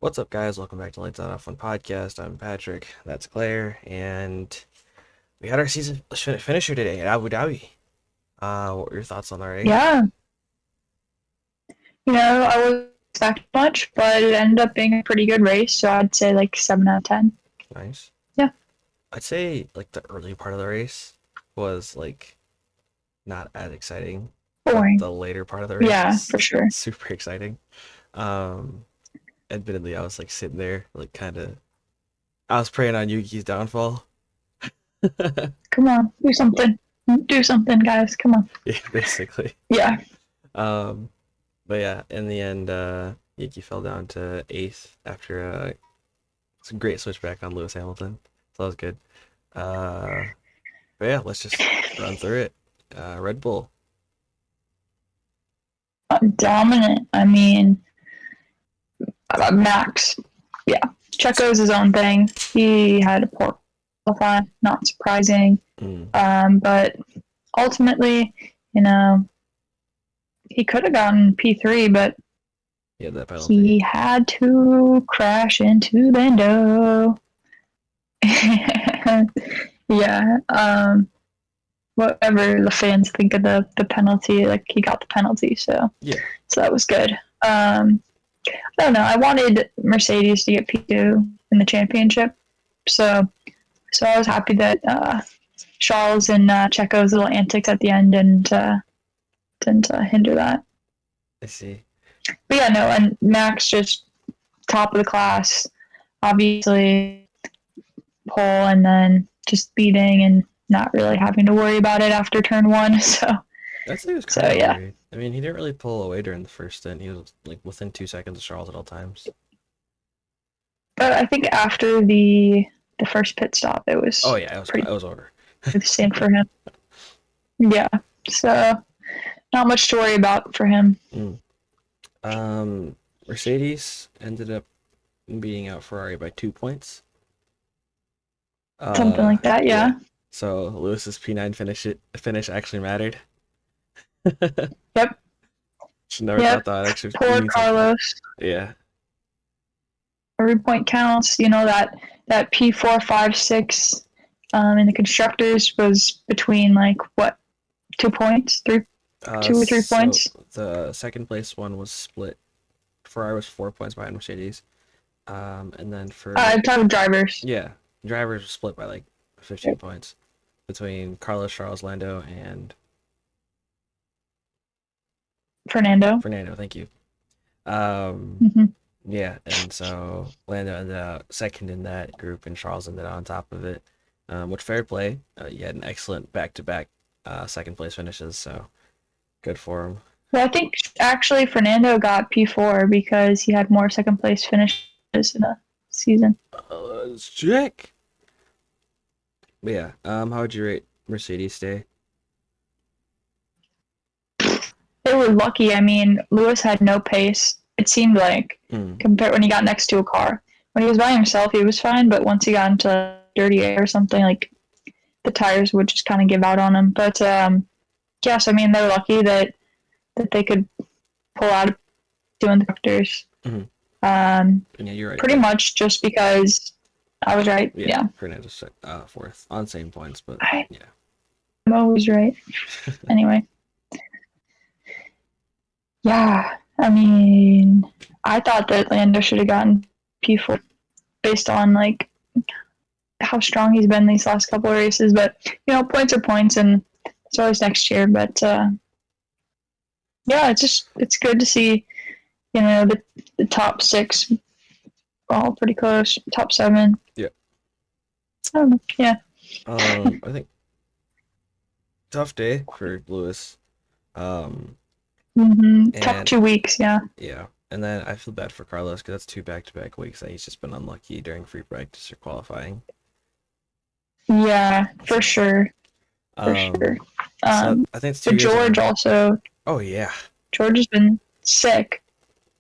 What's up, guys? Welcome back to Lights Out Off One podcast. I'm Patrick. That's Claire, and we had our season finisher today at Abu Dhabi. What were your thoughts on the race? Yeah, I wasn't expecting much, but it ended up being a pretty good race. So I'd say like 7 out of 10. Nice. Yeah, I'd say like the early part of the race was like not as exciting, but boring. the later part of the race Yeah, was for sure. super exciting. Um, Admittedly, I was like sitting there, like I was praying on Yuki's downfall. Come on, do something. Do something, guys. Come on. Yeah, basically. Yeah, Um, but yeah, in the end, Yuki fell down to eighth after it's a great switchback on Lewis Hamilton. So that was good. Uh, but yeah, let's just run through it. Red Bull. dominant. Max. Yeah, Checo's his own thing. He had a poor qualifying, not surprising. Mm, But ultimately, you know, he could have gotten P3, but he had that penalty. he had to crash into Lando. Yeah. Whatever the fans think of the penalty, like he got the penalty, Yeah, so that was good. I don't know. I wanted Mercedes to get P2 in the championship, so I was happy that Charles and Checo's little antics at the end didn't hinder that. I see. But yeah, no, and Max just top of the class, obviously pole, and then just beating and not really having to worry about it after turn one. I'd say he was So kind of yeah. worried. I mean, he didn't really pull away during the first stint. He was like within 2 seconds of Charles at all times. But I think after the first pit stop, it Oh was yeah, it pretty was over. the same for him. Yeah. So not much to worry about for him. Mm. Mercedes ended up beating out Ferrari by 2 points. Something like that. Yeah. Yeah. So Lewis's P9 finish actually mattered. Yep. Should never thought Yep. that would actually Poor mean something. Carlos. Yeah. Every point counts. That P4, 5, 6 in the constructors was between like what 2 points, three, 2 or 3 points. So the second place one was split. Ferrari was 4 points behind Mercedes. And then for I'm talking drivers. yeah, drivers were split by like 15 points between Carlos, Charles, Lando, and Fernando. Fernando. Thank you. Um, Mm-hmm. yeah, and so Lando ended up second in that group, and Charles ended on top of it. Which fair play. You had an excellent back-to-back second place finishes, so good for him. Well, I think actually Fernando got P4 because he had more second place finishes in a season. Let's check. But yeah, how would you rate Mercedes day? They were lucky. Lewis had no pace. It seemed like Mm, compared when he got next to a car. When he was by himself, he was fine, but once he got into dirty air or something, like the tires would just kind of give out on him. But yes, they were lucky that they could pull out of doing the constructors. mm. Um, And yeah, you're right. Pretty much just because I was right. Yeah, Yeah, Fernando's fourth on same points, but I'm yeah. always right. Anyway, yeah. I thought that Lando should have gotten P4 based on like how strong he's been these last couple of races. But points are points, and it's always next year. But yeah, it's good to see the top six all pretty close. Top seven. Yeah. I don't know. Yeah. I think tough day for Lewis. Um, Tough and 2 weeks. Yeah. yeah, and then I feel bad for Carlos because that's two back-to-back weeks that he's just been unlucky during free practice or qualifying. Yeah, for So, sure. For sure. um, so I think it's But 2 years in a George row. also. Oh yeah. George has been sick,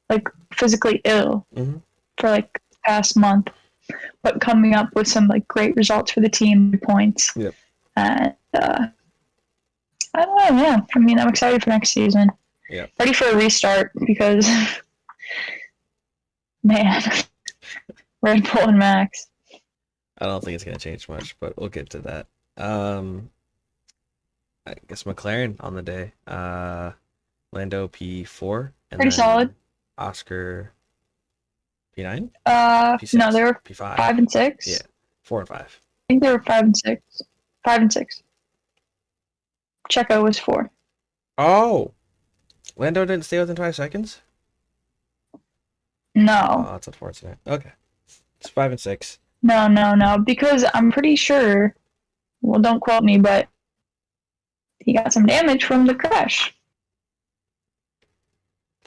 like physically ill Hmm. for like the past month, but coming up with some like great results for the team points. Yep. And I don't know. Yeah, I'm excited for next season. Yeah. Ready for a restart because man, Red Bull and Max. I don't think it's gonna change much, but we'll get to that. Um, I guess McLaren on the day. Lando P4 and Pretty solid. then Oscar P9, No, they P6, were P5. 5 and 6. Yeah, 4 and 5. I think they were 5 and 6. 5 and 6. Checo was 4. Oh, Lando didn't stay within 5 seconds. No, Oh, that's unfortunate. Okay, it's 5 and 6. no. Because I'm pretty sure. Well, don't quote me, but he got some damage from the crash.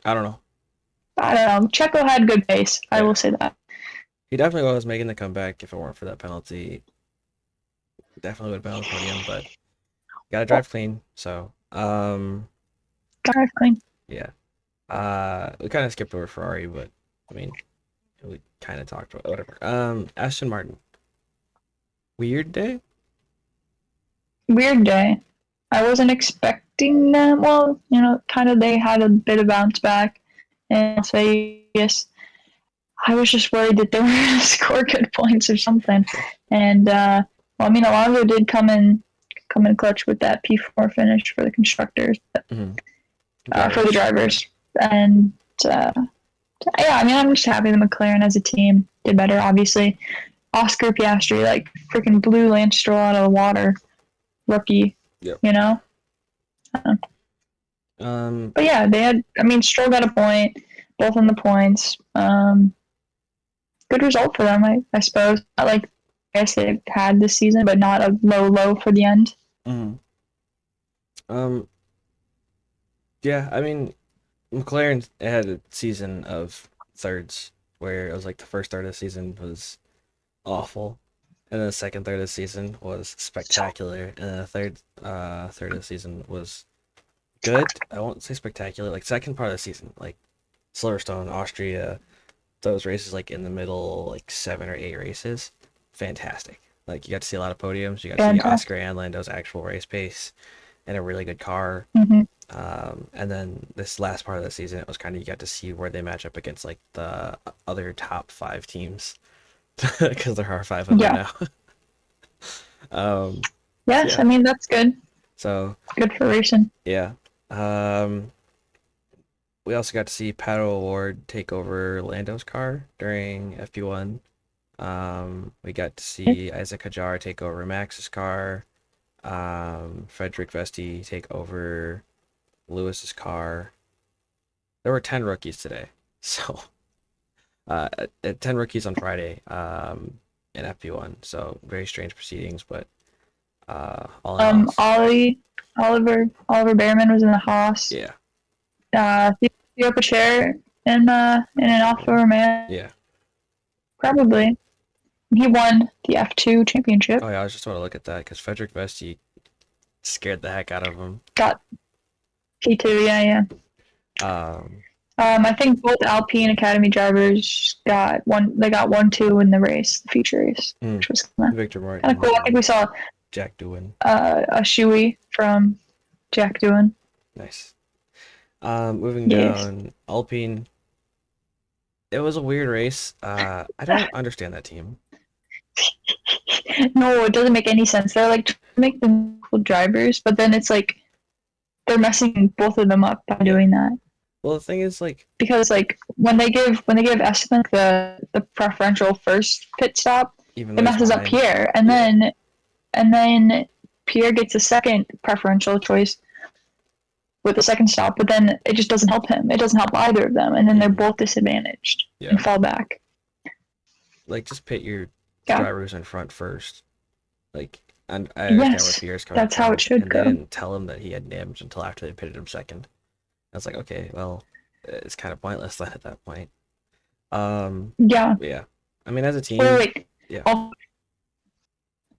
I don't know. I don't know. Checo had good pace. I Yeah, will say that. he definitely was making the comeback. If it weren't for that penalty, definitely would have been on the podium. But gotta Well, drive clean. So, drive clean. yeah. We kind of skipped over Ferrari, but I mean, we kind of talked about whatever. Aston Martin. Weird day. Weird day. I wasn't expecting them. Well, kind of they had a bit of bounce back in Las Vegas. I was just worried that they were going to score good points or something. And well, I mean, Alonso did come in clutch with that P4 finish for the constructors, Mm-hmm. for the Drivers. Yeah. drivers. And uh, yeah, I mean, I'm just happy the McLaren as a team did better. Obviously, Oscar Piastri like freaking blew Lance Stroll out of the water, rookie. Yep. You know. But yeah, they had. I mean, Stroll got a point, both on the points. Good result for them, I suppose. Not like I guess they had this season, but not a low for the end. Mm-hmm. Um, yeah, I mean, McLaren had a season of thirds where it was like the first third of the season was awful, and then the second third of the season was spectacular, and then the third of the season was good. I won't say spectacular. Like second part of the season, like Silverstone, Austria, those races like in the middle, like 7 or 8 races, fantastic. Like you got to see a lot of podiums. You got to see Fantastic. Oscar and Lando's actual race pace and a really good car. Mm-hmm. And then this last part of the season, it was kind of you got to see where they match up against like the other top 5 teams because there are 5 of them Yeah. now. um, so Yes, yeah, I mean that's good. so Good for racing. yeah. Um, we also got to see Pato Award take over Lando's car during FP1. We got to see Isaac Hajar take over Max's car. Frederick Vesti take over Lewis's car. There were 10 rookies today. So, 10 rookies on Friday, in FP1. So, very strange proceedings, but all in all, Oliver Behrman was in the Haas. yeah, Theo Pacher in an Alfa Romeo, yeah. probably. He won the F2 championship. Oh, yeah, I was just about to look at that because Frederick Vesti scared the heck out of him. Got P2, yeah. Um, I think both Alpine Academy drivers got one. They got 1-2 in the race, the feature race, which was Victor kind of Martins cool. I think we and saw Jack Doohan. a shoey from Jack Doohan. Nice. Moving Yes. down, Alpine. It was a weird race. I don't understand that team. No, it doesn't make any sense. They're like trying to make them cool drivers, but then it's like they're messing both of them up by Yeah. doing that. Well, the thing is, like, Because like when they give Esteban the preferential first pit stop, even it though he's messes up behind, Pierre, and yeah, then Pierre gets a second preferential choice with the second stop, but then it just doesn't help him. It doesn't help either of them, and then they're both disadvantaged yeah. and fall back. Like, just pit your Yeah. drivers in front first. Like, and I understand where Yes, Pierre's coming that's how from, it should and they go. didn't tell him that he had damage until after they pitted him second. I was like, okay, well, it's kind of pointless then at that point. Yeah. But yeah. I mean, as a Wait, team, wait. yeah, Oh,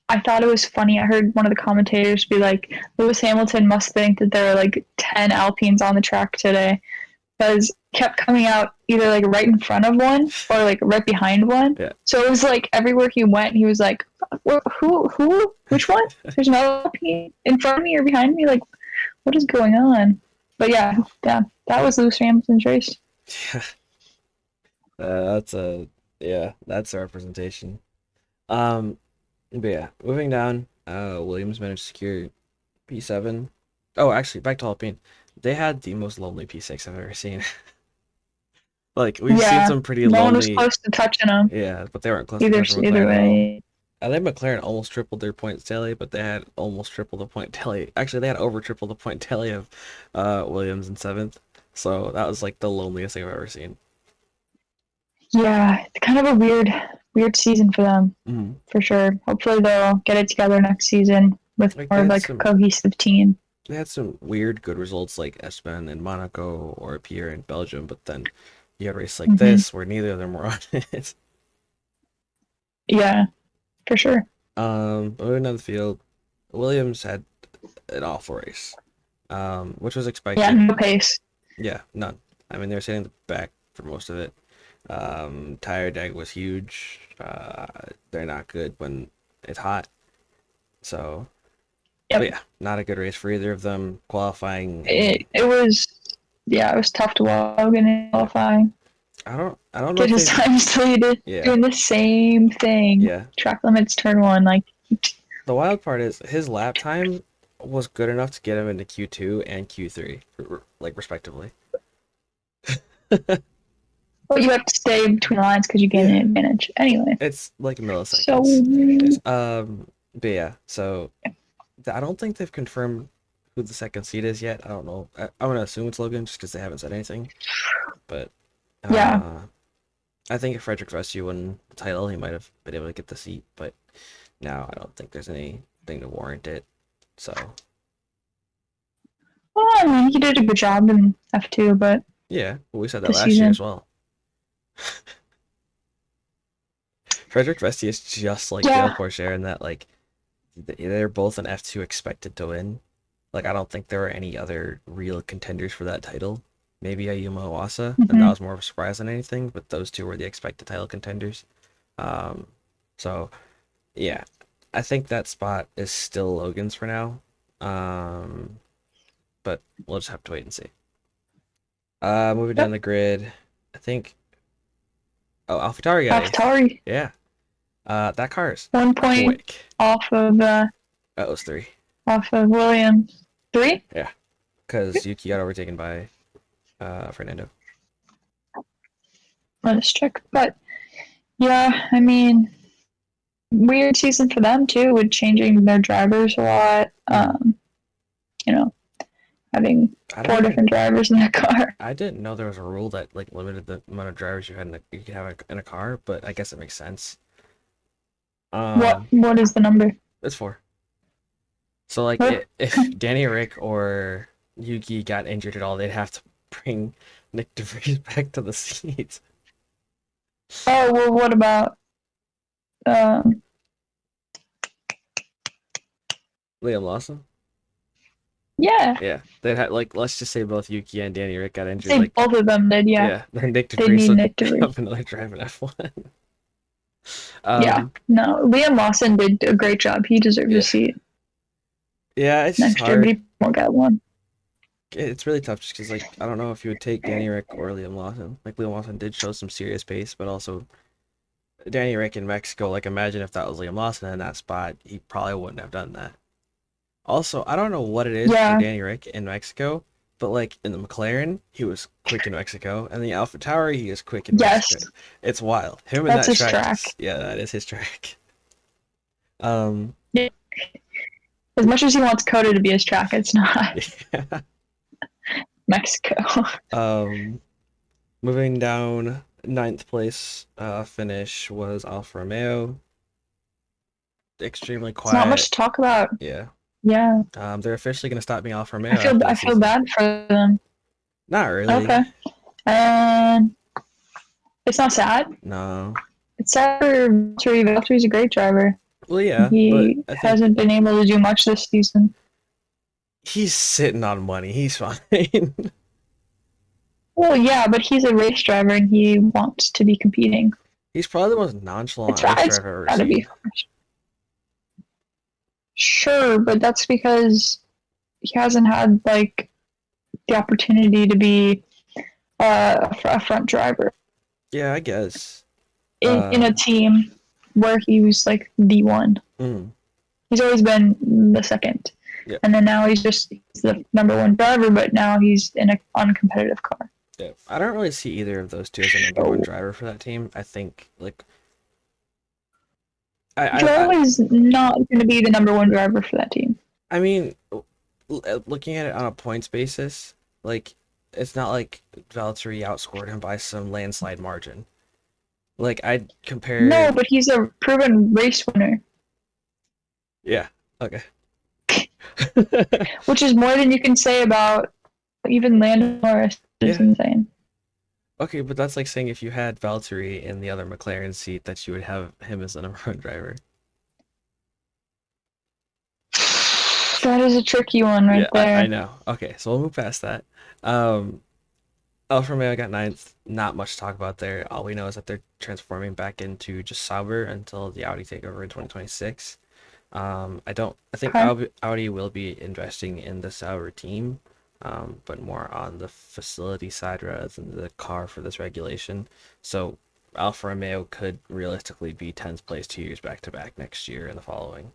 I thought it was funny. I heard one of the commentators be like, Lewis Hamilton must think that there are like 10 Alpines on the track today because kept coming out either like right in front of one or like right behind one. yeah. So it was like everywhere he went, he was like, who, which one? There's no Alpine in front of me or behind me. Like, what is going on? But yeah, that was Lewis Hamilton's race. Yeah. That's a Yeah, that's a representation. Um, but yeah, moving down, Williams managed to secure P7. Oh, actually, back to Alpine. They had the most lonely P6 I've ever seen. Like, we've seen Yeah, some pretty no one was lonely, close to touching them yeah, but they weren't close to either touching either McLaren at all. way. I think McLaren almost tripled their point tally, but they had almost triple the point tally. Actually, they had over triple the point tally of Williams in seventh. So that was like the loneliest thing I've ever seen. Yeah, it's kind of a weird season for them Mhm. for sure. Hopefully they'll get it together next season with Like more of like a cohesive team. they had some weird good results like Espen in Monaco or Pierre in Belgium, but then you had a race like Hmm. this where neither of them were on it. Yeah, for sure. Moving down the field, Williams had an awful race, which was Yeah, expected. no pace. Yeah, none. I mean, they were sitting in the back for most of it. Tire drag was huge. They're not good when it's hot. So, but Yep. yeah, not a good race for either of them. Qualifying, I mean, It was yeah, it was tough to walk in qualifying. I don't know Get if his they've, time deleted, yeah, doing the same thing. yeah. Track limits turn one, like The wild part is his lap time was good enough to get him into Q2 and Q3, like respectively. but you have to stay between the lines because you gain an Yeah, advantage. Anyway. it's like So milliseconds. But yeah, so I don't think they've confirmed who the second seed is yet. I don't know. I'm gonna assume it's Logan just because they haven't said anything. But yeah. uh, I think if Frederick Vescu won the title, he might have been able to get the seat. But now I don't think there's anything to warrant it. So Well, I mean, he did a good job in F2, but yeah, well, we said that this last year season. as well. Frederick Vescu is just like Dale Yeah. Porcher in that like they're both an F2 expected to win. Like I don't think there were any other real contenders for that title. Maybe Ayuma Iwasa, and that Hmm. was more of a surprise than anything, but those two were the expected title contenders. Um, so yeah, I think that spot is still Logan's for now. Um, but we'll just have to wait and see. Moving down Yep. the grid, I think AlphaTauri got ace. AlphaTauri, Yeah. That car is 1 point quick. off of That was three. Williams. Three? Yeah, because Yuki got overtaken by Fernando. Let's check. But yeah, I mean, weird season for them too, with changing their drivers a lot. Mhm. You know, having I four didn't different drivers in that car. I didn't know there was a rule that like limited the amount of drivers you could have in a car, but I guess it makes sense. Um, What is the number? it's four. So like Oh, if Danny Rick or Yuki got injured at all, they'd have to bring Nick DeVries back to the seat. well, what about um? Liam Lawson? Yeah, Yeah, they'd have like let's just say both Yuki and Danny Rick got injured. say Like both of them did. Yeah, yeah, then Nick they DeVries need would Nick DeVries. have another drive in F1. Yeah, Um, no, Liam Lawson did a great job. He deserves a yeah, seat yeah, it's just next year, but hard. he won't get one. It's really tough just because like I don't know if you would take Danny Rick or Liam Lawson. Like Liam Lawson did show some serious pace, but also Danny Rick in Mexico. Like imagine if that was Liam Lawson in that spot, he probably wouldn't have done that. Also, I don't know what it is for Yeah, Danny Rick in Mexico, but like in the McLaren, he was quick in Mexico, and the Alpha Tower, he is quick in yes, Mexico. It's wild. Him and that's that his track track. is yeah, that is his track. Um, Yeah. As much as he wants Coda to be his track, it's not yeah. Mexico. Um, moving down ninth place finish was Alfa Romeo. Extremely It's not much quiet. to talk about. Yeah. Yeah, They're officially going to stop being Alfa Romeo after I the feel season. bad for them. Not really. Okay, and it's not sad. No. It's sad for Valtteri. Valtteri's a great driver. Well, yeah, but He I think hasn't been able to do much this season. he's sitting on money. He's fine. Well, yeah, but he's a race driver and he wants to be competing. He's probably the most nonchalant race It's driver I've ever gotta be seen. sure, but that's because he hasn't had like the opportunity to be a front driver. Yeah, I guess. in a Um, team where he was like the one. mm, He's always been the second, yeah, and then now he's the number one driver, but now he's in a uncompetitive car. yeah. I don't really see either of those two as a number one So driver for that team. I think like I Joel is not going to be the number one driver for that team. I mean, looking at it on a points basis, like it's not like Valtteri outscored him by some landslide margin. Like I'd No, compare, but he's a proven race winner, yeah, okay. which is more than you can say about even Lando Norris. Is Yeah. insane. Okay, but that's like saying if you had Valtteri in the other McLaren seat that you would have him as the number one driver. That is a tricky one right Yeah, I there. know. Okay, so we'll move past that. Um, Alfa Romeo got ninth. Not much to talk about there. All we know is that they're transforming back into just Sauber until the Audi takeover in 2026. I think Okay. Audi will be investing in the Sauber team, but more on the facility side rather than the car for this regulation. So Alfa Romeo could realistically be 10th place 2 years back to back next year and the following,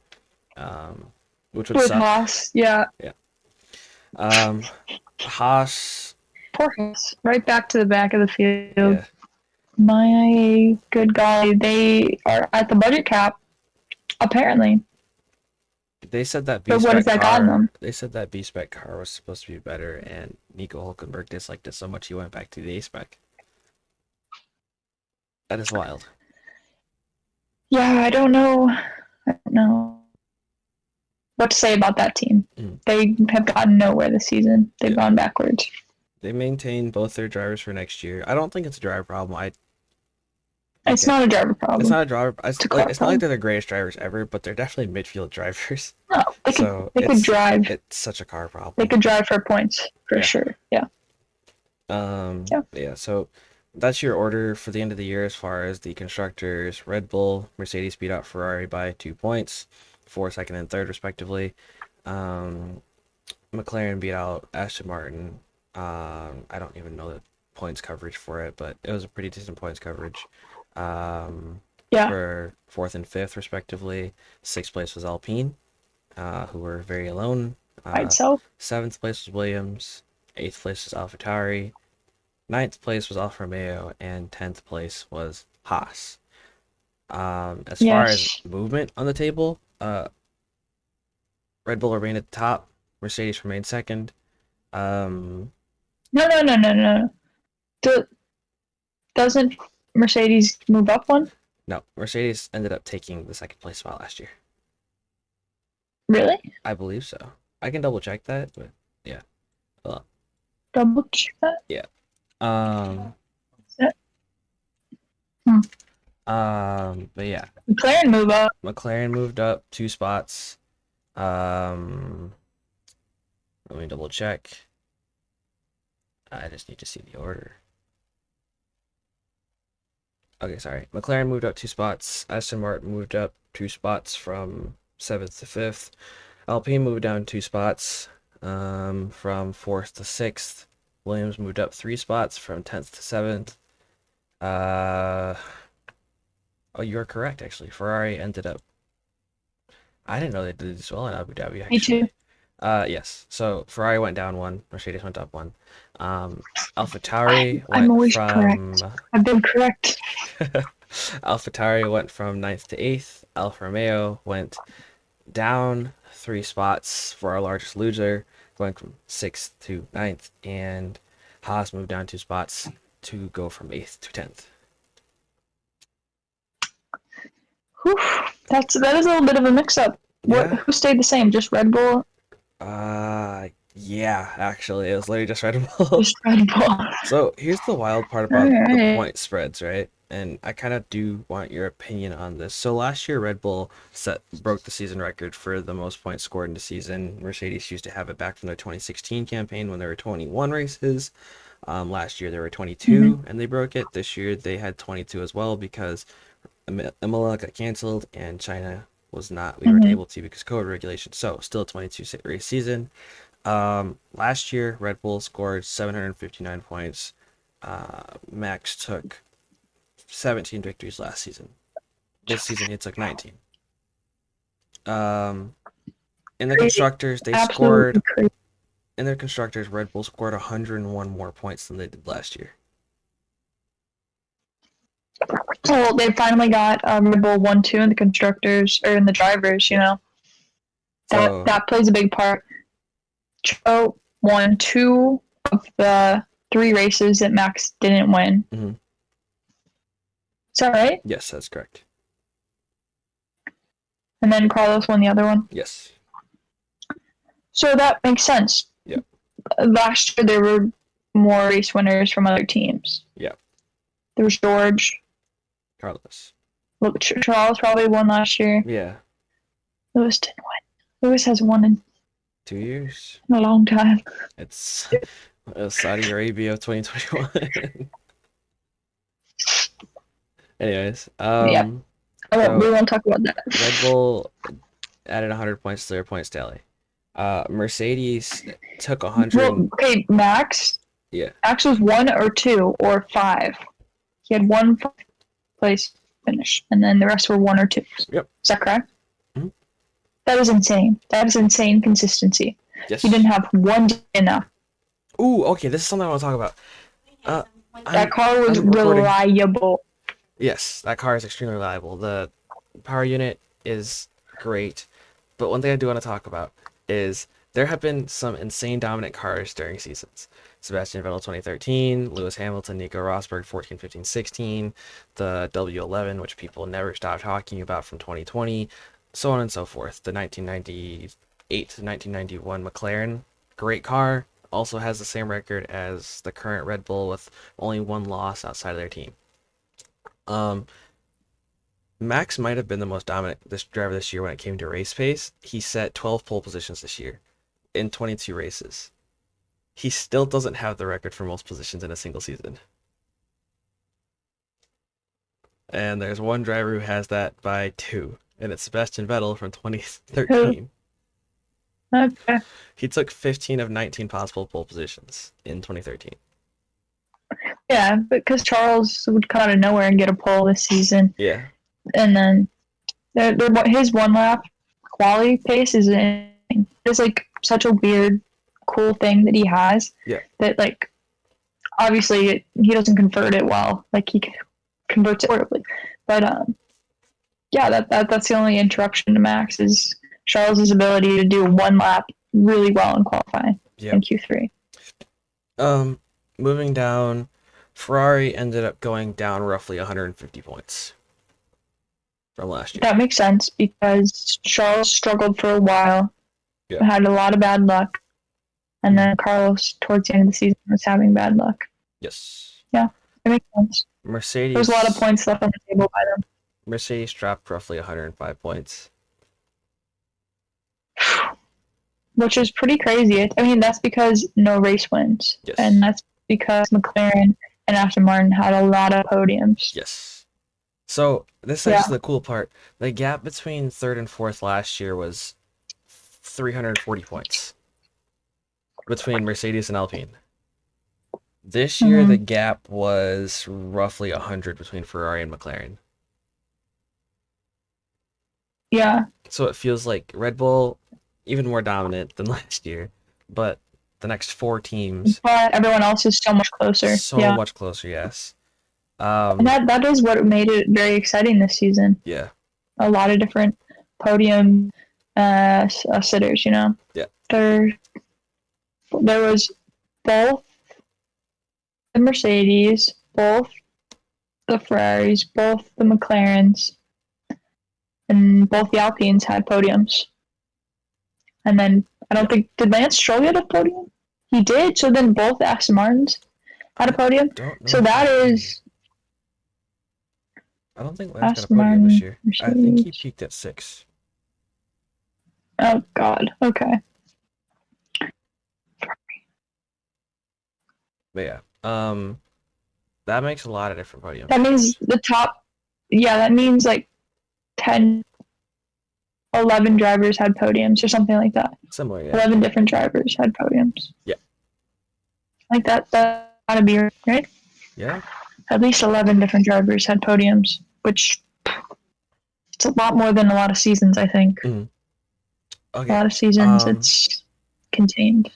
um, which would With suck. Haas, yeah. Yeah. Um, Haas, Poor Haas. Right back to the back of the field. yeah. My good golly, they are at the budget cap, apparently. They said that B But what has spec that gotten car. them? They said that B spec car was supposed to be better, and Nico Hulkenberg disliked it so much he went back to the A spec. That is wild. Yeah, I don't know. I don't know what to say about that team. Mm, They have gotten nowhere this season. They've yeah, gone backwards. they maintain both their drivers for next year. I don't think it's a driver problem. I like It's it. not a driver It's problem. not a driver. It's a Like car it's not like problem. they're the greatest drivers ever, but they're definitely midfield drivers. No, So they could drive. it's such a car They problem. could drive for points for Yeah. sure. Yeah. Yeah. Yeah. So that's your order for the end of the year as far as the constructors. Red Bull, Mercedes beat out Ferrari by 2 points, for second and third respectively. Um, McLaren beat out Aston Martin. I don't even know the points coverage for it, but it was a pretty decent points coverage. Yeah. For fourth and fifth, respectively. Sixth place was Alpine, who were very alone. I'd Uh, sell. seventh place was Williams. Eighth place was AlphaTauri. Ninth place was Alfa Romeo, and 10th place was Haas. As far as Yes. movement on the table, Red Bull remained at the top. Mercedes remained second. Um, No, no, no, no, no. Do, doesn't Mercedes move up one? no, Mercedes ended up taking the second place spot last year. Really? I believe so. I can double check that, but yeah. Well, Double check that. yeah. Um, Is it? Hmm. but yeah, McLaren move up. McLaren moved up 2 spots. Um, Let me double check. I just need to see the order. Okay, sorry. McLaren moved up 2 spots. Aston Martin moved up 2 spots from seventh to fifth. Alpine moved down 2 spots, from fourth to sixth. Williams moved up 3 spots from 10th to seventh. Uh, oh, you are correct, actually. Ferrari ended up. I didn't know they did this well in Abu Dhabi, Me too. actually. Yes. So Ferrari went down one, Mercedes went up one. AlphaTauri I'm went always correct. from I've been correct. AlphaTauri went from ninth to eighth. Alfa Romeo went down 3 spots for our largest loser, going from sixth to ninth, and Haas moved down 2 spots to go from eighth to 10th. Whew. That is a little bit of a mix up. What Yeah. who stayed the same? Just Red Bull? Yeah, actually, it was literally just Red Bull. Just Red Bull. So here's the wild part about the Alright. point spreads, right? And I kind of do want your opinion on this. So last year, Red Bull broke the season record for the most points scored in the season. Mercedes used to have it back from their 2016 campaign when there were 21 races. Last year there were Mm-hmm. 22 and they broke it. This year they had 22 as well because Imola got canceled and China was not. We weren't Mm-hmm. able to because COVID regulations. So still a 22 race season. Last year, Red Bull scored 759 points. Max took 17 victories last season. This season he took 19. Um, in the Crazy. constructors, they Absolutely scored. crazy. In their constructors, Red Bull scored 101 more points than they did last year. Well, they finally got Red Bull 1-2 in the constructors or in the drivers. You Yes. know So that plays a big part. Cho won 2 of the 3 races that Max didn't win. mhm. Is that right? Yes, that's correct. And then Carlos won the other one. Yes. So that makes sense. Yep. Last year there were more race winners from other teams. Yep. There was George. Carlos. Look, Charles probably won last year. Yeah. Lewis didn't win. Lewis has won in 2 years. a long time. It's Saudi Arabia of 2021. Anyways, Yeah. We so won't talk about that. Red Bull added 100 points to their points tally. Mercedes took 100. Well, okay, Max. Yeah. Max was 1 or 2 or 5. He had 1 place finish, and then the rest were 1 or 2. Yep. Is that correct? Mhm. That is insane. That is insane consistency. Yes. He didn't have one day enough. Ooh, okay. This is something I want to talk about. That car was reliable. Yes, that car is extremely reliable. The power unit is great, but one thing I do want to talk about is there have been some insane dominant cars during seasons. Sebastian Vettel 2013, Lewis Hamilton, Nico Rosberg 14, 15, 16, the W11, which people never stopped talking about from 2020, so on and so forth. The 1998 to 1991 McLaren, great car, also has the same record as the current Red Bull with only 1 loss outside of their team. Max might have been the most dominant driver this year when it came to race pace. He set 12 pole positions this year in 22 races. He still doesn't have the record for most positions in a single season. And there's one driver who has that by 2, and it's Sebastian Vettel from 2013. Okay. He took 15 of 19 possible pole positions in 2013. Yeah, because Charles would come out of nowhere and get a pole this season. Yeah. And then his 1 lap quality pace is insane. It's like such a weird, cool thing that he has. Yeah. That like, obviously he doesn't convert it well. Like he converts it horribly, but yeah, that's the only interruption to Max is Charles's ability to do 1 lap really well in qualifying in Q3. Moving down, Ferrari ended up going down roughly 150 points from last year. That makes sense because Charles struggled for a while, had a lot of bad luck, and then Carlos, towards the end of the season, was having bad luck. Yes. Yeah, it makes sense. Mercedes. There's a lot of points left on the table by them. Mercedes dropped roughly 105 points. Which is pretty crazy. I mean, that's because no race wins. Yes. And that's because McLaren and Aston Martin had a lot of podiums. Yes. So this is actually the cool part. The gap between 3rd and 4th last year was 340 points between Mercedes and Alpine. This year, the gap was roughly 100 between Ferrari and McLaren. Yeah. So it feels like Red Bull, even more dominant than last year, but the next 4 teams. But everyone else is so much closer. So much closer, yes. And that is what made it very exciting this season. Yeah. A lot of different podium sitters, you know. Yeah. There was both the Mercedes, both the Ferraris, both the McLarens, and both the Alpines had podiums. And then I don't think did Lance Stroll get a podium? He did. So then both the Aston Martins had a podium. So that is. I don't think Lance got a podium this year. I think he peaked at 6. Oh God. Okay. But yeah, that makes a lot of different podiums. That means the top. Yeah, that means like 10, 11 drivers had podiums or something like that. Similar, yeah. 11 different drivers had podiums. Yeah. Like that gotta be right. Yeah. At least 11 different drivers had podiums, which it's a lot more than a lot of seasons, I think. Mhm. A Okay. lot of seasons, Um. it's contained.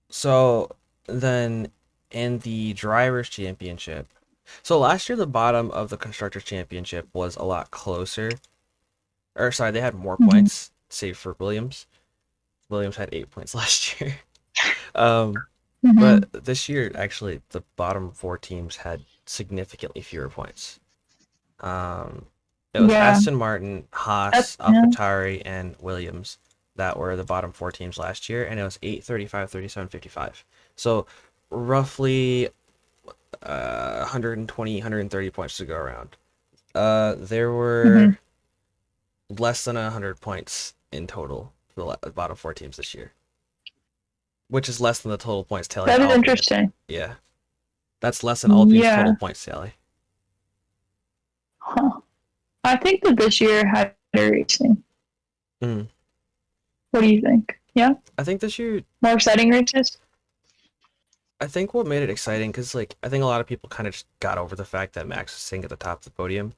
So then, in the drivers' championship, so last year the bottom of the constructors' championship was a lot closer. Or sorry, they had more Mm-hmm. points, save for Williams. Williams had 8 points last year. Um, Mm-hmm. but this year, actually, the bottom four teams had significantly fewer points. Um, it was Yeah, Aston Martin, that's, Haas, yeah. AlphaTauri, and Williams that were the bottom four teams last year, and it was 8, 35, 37, 55. So roughly 120, 130 points to go around. There Mm-hmm. were less than 100 points in total for the bottom four teams this year, which is less than the total points tally That at is Alpine. interesting. Yeah, that's less than Alpine's Yeah. total points tally. Huh. I think that this year had better racing. Mm. What do you think? Yeah? I think this year, More exciting races? I think what made it exciting, because like I think a lot of people kind of just got over the fact that Max was sitting at the top of the podium,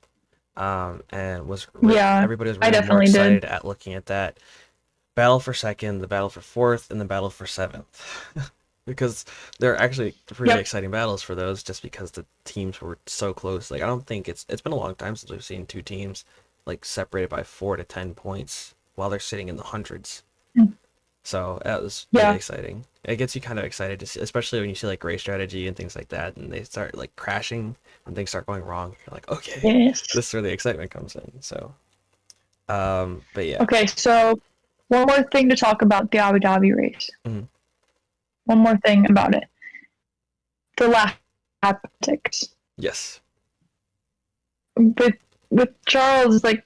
and Yeah, everybody was I really more definitely did. excited at looking at that battle for second, the battle for fourth, and the battle for seventh, because they're actually pretty Yep. exciting battles for those, just because the teams were so close. Like I don't think it's been a long time since we've seen two teams like separated by 4 to 10 points while they're sitting in the hundreds. So that was really Yeah. exciting. It gets you kind of excited to see, especially when you see like race strategy and things like that, and they start like crashing and things start going wrong. You're like, okay, Yes. this is where the excitement comes in. So, but yeah. Okay, so one more thing to talk about the Abu Dhabi race. Mhm. One more thing about it. The lap tactics. Yes. With Charles like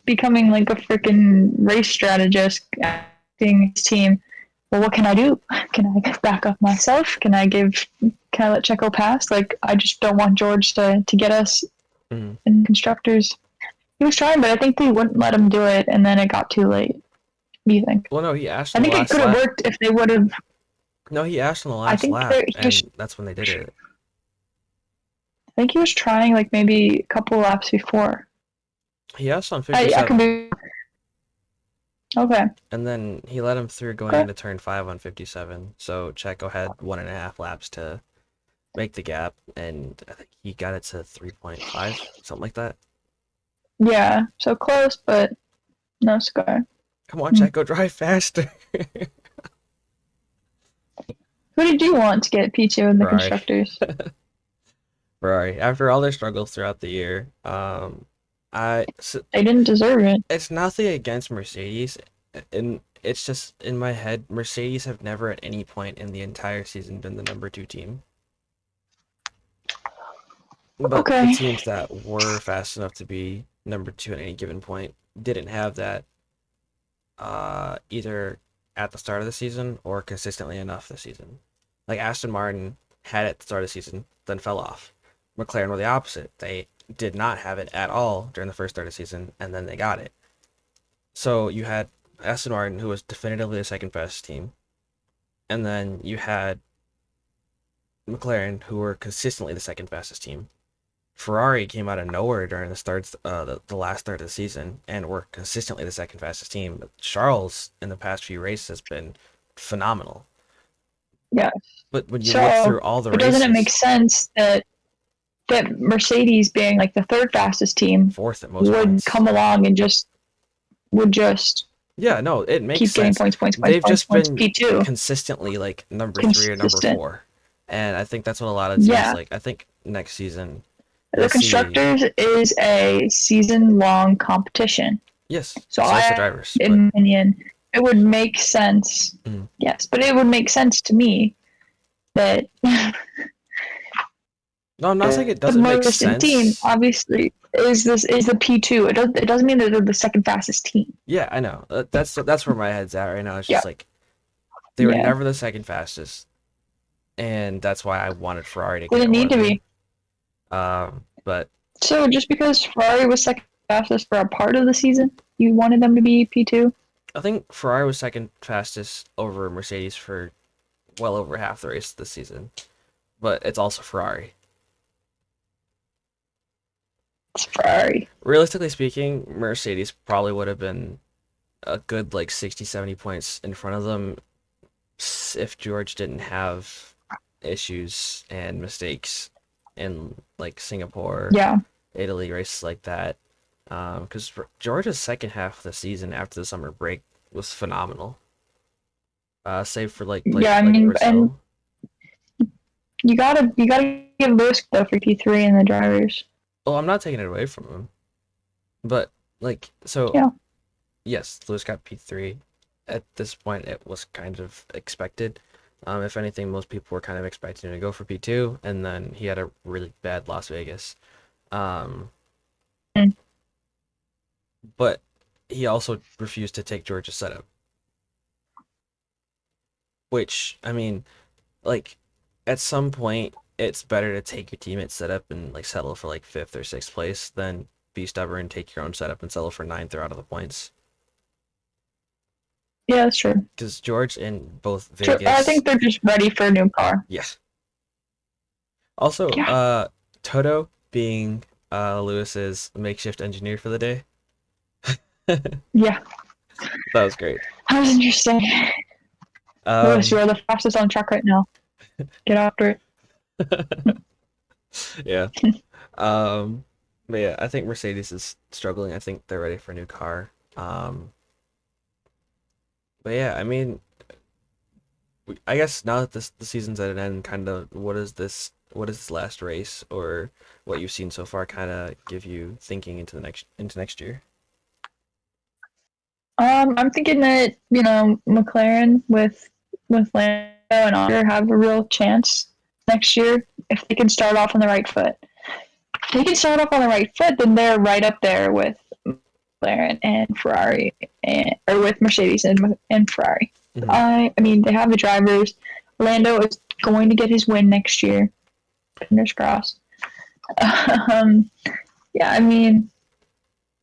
becoming like a freaking race strategist acting his team. Well, what can I do? Can I back up myself? Can I let Checo pass? Like I just don't want George to get us Mhm. in constructors. He was trying, but I think they wouldn't let him do it, and then it got too late. What do you think? Well, no, he asked I on the think it last could have lap. worked if they would have. No, he asked on the I last think lap, he was. and that's when they did it. I think he was trying like maybe a couple laps before. He asked on I could 57, be okay. and then he let him through going Okay. into turn 5 on 57. So Checo had 1.5 laps to make the gap, and I think he got it to 3.5, something like that. Yeah. So close, but no score. Come on, Hmm. Checo, drive faster. Who did you want to get P2 in the Ferrari. constructors? Ferrari. After all their struggles throughout the year, They didn't deserve it. it's nothing against Mercedes, and it's just in my head, Mercedes have never at any point in the entire season been the number two team. But the Okay. teams that were fast enough to be number two at any given point didn't have that either at the start of the season or consistently enough this season. Like Aston Martin had it at the start of the season, then fell off. McLaren were the opposite. They did not have it at all during the first start of the season, and then they got it. So you had Aston Martin, who was definitively the second fastest team, and then you had McLaren, who were consistently the second fastest team. Ferrari came out of nowhere during the last start of the season, and were consistently the second fastest team. But Charles in the past few races has been phenomenal. Yeah. But when you look So, through all the but doesn't it make races, sense that Mercedes being like the third fastest team fourth at most would points. come along and would just Yeah, no, it makes keep getting sense. points, points, points, They've points, just points. been P2 consistently like number three or number consistent. four. And I think that's what a lot of teams Yeah. like. I think next season you'll The see, constructors is a season long competition. yes, So so it's the I, drivers, but in my opinion, it would make sense. mm, Yes, but it would make sense to me that no, I'm not saying it the doesn't make most distant team sense. obviously is the P2. It doesn't mean that they're the second fastest team. Yeah, I know. That's where my head's at right now. It's Yeah, just like they were yeah. never the second fastest, and that's why I wanted Ferrari to get it Didn't more need to than. be. But So just because Ferrari was second fastest for a part of the season, you wanted them to be P2? I think Ferrari was second fastest over Mercedes for well over half the race this season. But it's also Ferrari. It's Ferrari. Realistically speaking, Mercedes probably would have been a good like 60, 70 points in front of them if George didn't have issues and mistakes in like Singapore, Yeah. Italy, races like that. Because Georgia's second half of the season after the summer break was phenomenal. Save for like Yeah, I mean, and Brazil. you gotta give Lewis though for P3 and the drivers. Well, I'm not taking it away from him, but like so Yeah. yes, Lewis got P3. At this point, it was kind of expected. If anything, most people were kind of expecting him to go for P2, and then he had a really bad Las Vegas. Um, Mm. but he also refused to take Georgia's setup, which, I mean, like, at some point, it's better to take your teammate's setup and, like, settle for, like, fifth or sixth place than be stubborn, take your own setup, and settle for ninth or out of the points. Yeah, that's true. Because George in both True. I Vegas, think they're just ready for a new car. yes. Also, Yeah. Toto being Lewis's makeshift engineer for the day. That Yeah. was great. That was interesting. Lewis, you Um, are the fastest on track right now. Get after yeah. it. But yeah, I think Mercedes is struggling. I think they're ready for a new car. But yeah, I mean, I guess now that the season's at an end, kind of what is this last race or what you've seen so far kind of give you thinking into next year? I'm thinking that McLaren with Lando and Oscar have a real chance next year if they can start off on the right foot. If they can start off on the right foot, then they're right up there with McLaren and Ferrari, or with Mercedes and Ferrari. Hmm. I mean, they have the drivers. Lando is going to get his win next year. Fingers crossed. um, yeah, I mean,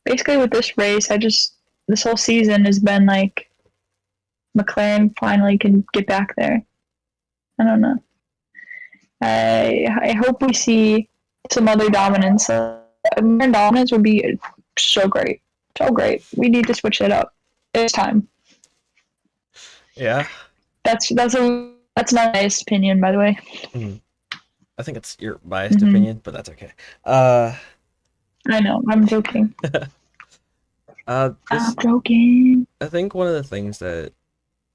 basically with this race, this whole season has been like McLaren finally can get back there. I don't know. I hope we see some other dominance. More dominance would be so great, so great. We need to switch it up. It's time. Yeah. That's not my opinion, by the way. Mhm. I think it's your biased Hmm. opinion, but that's okay. Uh, I know. I'm joking. I'm this joking. I think one of the things that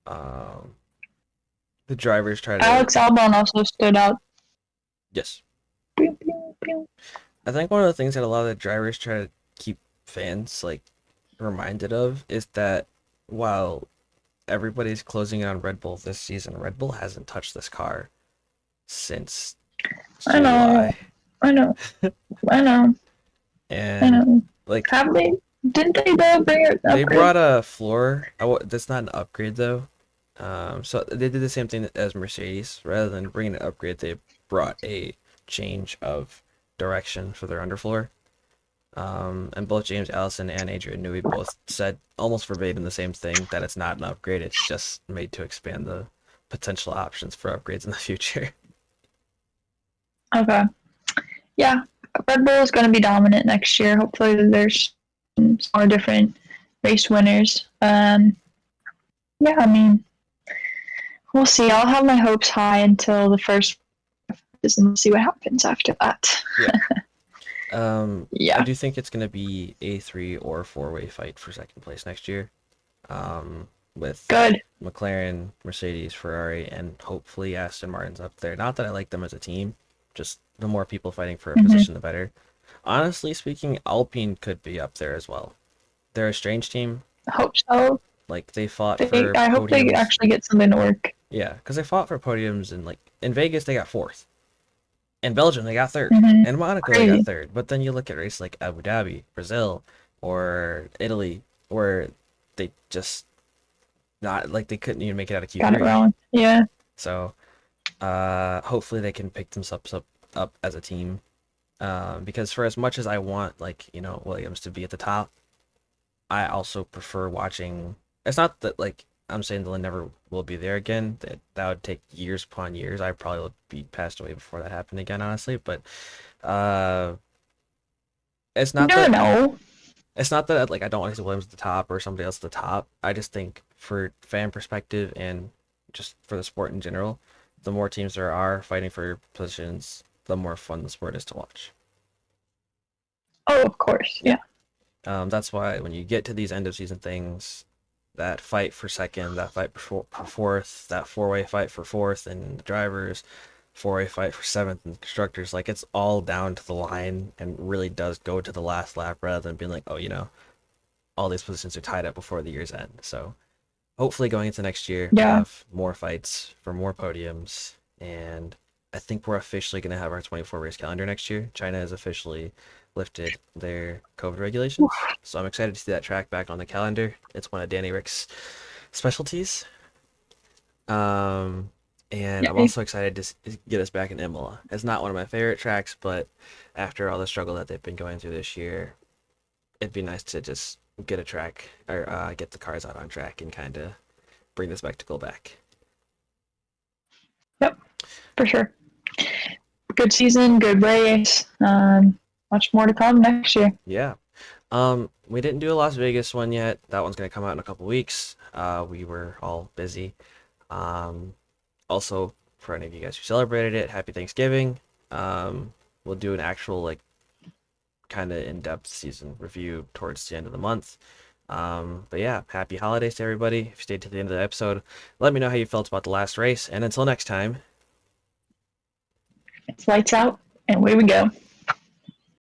um the drivers try to Alex Albon also stood out. yes, Pew, pew, pew. I think one of the things that a lot of the drivers try to keep fans like reminded of is that while everybody's closing in on Red Bull this season, Red Bull hasn't touched this car since I know. July. I know. I know. I And know. like Have they? Didn't they though bring an they upgrade? brought a floor. That's not an upgrade though. So they did the same thing as Mercedes. Rather than bringing an upgrade, they brought a change of direction for their underfloor. And both James Allison and Adrian Newey both said almost verbatim the same thing, that it's not an upgrade, it's just made to expand the potential options for upgrades in the future. Okay. Yeah. Red Bull is going to be dominant next year. Hopefully, there's some more different race winners. Yeah, I mean, we'll see. I'll have my hopes high until the first and we'll see what happens after that. Yeah. I Yeah. do think it's gonna be a three or four-way fight for second place next year. With Good. McLaren, Mercedes, Ferrari, and hopefully Aston Martin's up there. Not that I like them as a team, just the more people fighting for a Hmm. position, the better. Honestly speaking, Alpine could be up there as well. They're a strange team. Hope so. Like they fought for I hope they podiums. actually get something to work. Yeah, because they fought for podiums and like in Vegas they got fourth. In Belgium they got third. Hmm. In Monaco they got Crazy. third. But then you look at races like Abu Dhabi, Brazil, or Italy, where they just not like they couldn't even make it out of Got it Q3. wrong. Yeah. So hopefully they can pick themselves up as a team. Because for as much as I want like, Williams to be at the top, I also prefer watching. It's not that like I'm saying they'll never will be there again. That would take years upon years. I probably would be passed away before that happened again, honestly. But uh, it's You not never that know. it's not that like I don't want to see Williams at the top or somebody else at the top. I just think for fan perspective and just for the sport in general, the more teams there are fighting for positions, the more fun the sport is to watch. Oh, of course. Yeah. Yeah. That's why when you get to these end of season things, that fight for second, that fight for fourth, that four-way fight for fourth and the drivers, four-way fight for seventh and constructors, like it's all down to the line and really does go to the last lap rather than being like, oh, all these positions are tied up before the year's end. So hopefully going into next year, we Yeah. have more fights for more podiums. And I think we're officially going to have our 24 race calendar next year. China has officially lifted their COVID regulations. So I'm excited to see that track back on the calendar. It's one of Danny Rick's specialties. Um, and I'm Yeah. also excited to get us back in Imola. It's not one of my favorite tracks, but after all the struggle that they've been going through this year, it'd be nice to just get a track or get the cars out on track and kind of bring the spectacle back. Yep. For sure. Good season, good race. Much more to come next year. Yeah. We didn't do a Las Vegas one yet. That one's gonna come out in a couple weeks. We were all busy. Um, Also, for any of you guys who celebrated it, happy Thanksgiving. We'll do an actual like kind of in-depth season review towards the end of the month. But yeah, happy holidays to everybody. If you stayed to the end of the episode, let me know how you felt about the last race. And until next time, It's lights out, and away we go.